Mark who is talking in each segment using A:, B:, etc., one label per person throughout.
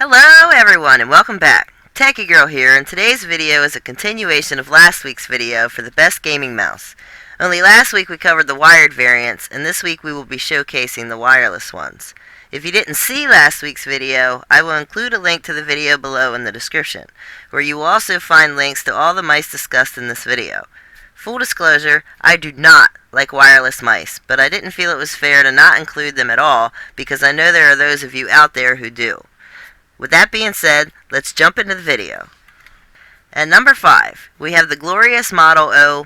A: Hello everyone and welcome back. Techy Girl here, and today's video is a continuation of last week's video for the best gaming mouse. Only last week we covered the wired variants, and this week we will be showcasing the wireless ones. If you didn't see last week's video, I will include a link to the video below in the description, where you will also find links to all the mice discussed in this video. Full disclosure, I do not like wireless mice, but I didn't feel it was fair to not include them at all because I know there are those of you out there who do. With that being said, let's jump into the video. At number 5, we have the glorious Model O-.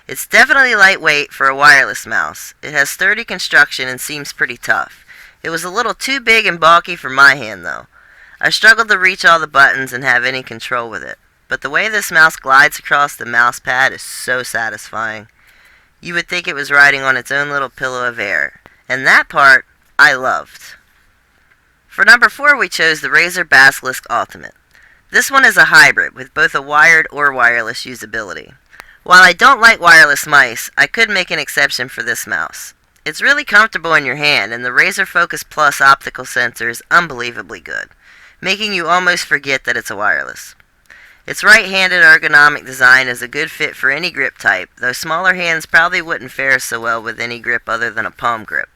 A: It's definitely lightweight for a wireless mouse. It has sturdy construction and seems pretty tough. It was a little too big and bulky for my hand though. I struggled to reach all the buttons and have any control with it. But the way this mouse glides across the mouse pad is so satisfying. You would think it was riding on its own little pillow of air. And that part, I loved. For number 4, we chose the Razer Basilisk Ultimate. This one is a hybrid with both a wired or wireless usability. While I don't like wireless mice, I could make an exception for this mouse. It's really comfortable in your hand, and the Razer Focus Plus optical sensor is unbelievably good, making you almost forget that it's a wireless. Its right-handed ergonomic design is a good fit for any grip type, though smaller hands probably wouldn't fare so well with any grip other than a palm grip.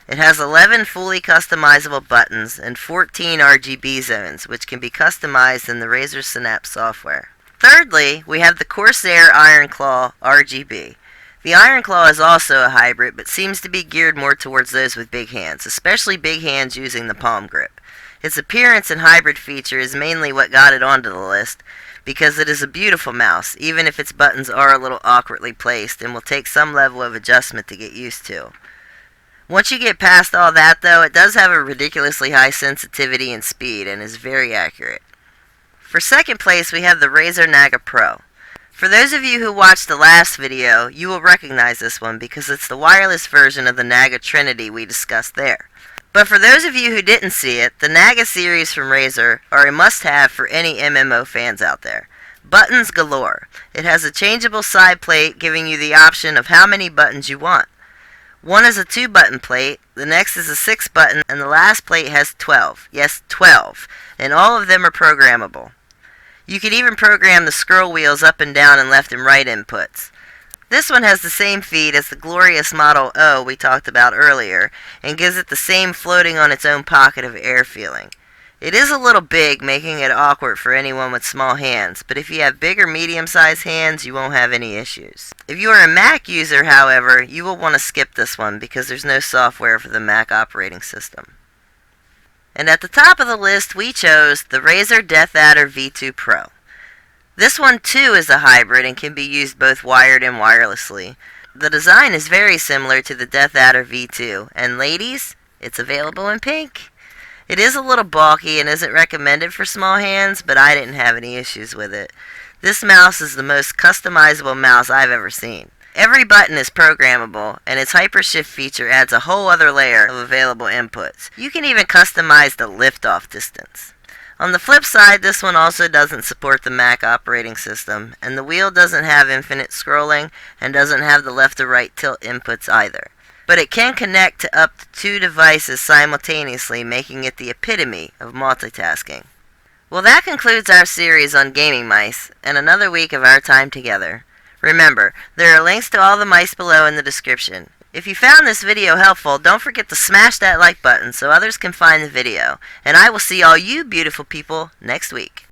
A: It has 11 fully customizable buttons and 14 RGB zones, which can be customized in the Razer Synapse software. Thirdly, we have the Corsair Iron Claw RGB. The Iron Claw is also a hybrid, but seems to be geared more towards those with big hands, especially big hands using the palm grip. Its appearance and hybrid feature is mainly what got it onto the list, because it is a beautiful mouse, even if its buttons are a little awkwardly placed and will take some level of adjustment to get used to. Once you get past all that though, it does have a ridiculously high sensitivity and speed and is very accurate. For second place, we have the Razer Naga Pro. For those of you who watched the last video, you will recognize this one because it's the wireless version of the Naga Trinity we discussed there. But for those of you who didn't see it, the Naga series from Razer are a must-have for any MMO fans out there. Buttons galore. It has a changeable side plate giving you the option of how many buttons you want. One is a 2-button plate, the next is a 6-button, and the last plate has 12. Yes, 12. And all of them are programmable. You can even program the scroll wheels up and down and left and right inputs. This one has the same feed as the glorious Model O we talked about earlier, and gives it the same floating on its own pocket of air feeling. It is a little big, making it awkward for anyone with small hands, but if you have big or medium-sized hands, you won't have any issues. If you are a Mac user, however, you will want to skip this one because there's no software for the Mac operating system. And at the top of the list, we chose the Razer Deathadder V2 Pro. This one too is a hybrid and can be used both wired and wirelessly. The design is very similar to the Deathadder V2, and ladies, it's available in pink. It is a little bulky and isn't recommended for small hands, but I didn't have any issues with it. This mouse is the most customizable mouse I've ever seen. Every button is programmable, and its hypershift feature adds a whole other layer of available inputs. You can even customize the lift-off distance. On the flip side, this one also doesn't support the Mac operating system, and the wheel doesn't have infinite scrolling and doesn't have the left or right tilt inputs either. But it can connect to up to 2 devices simultaneously, making it the epitome of multitasking. Well, that concludes our series on gaming mice, and another week of our time together. Remember, there are links to all the mice below in the description. If you found this video helpful, don't forget to smash that like button so others can find the video. And I will see all you beautiful people next week.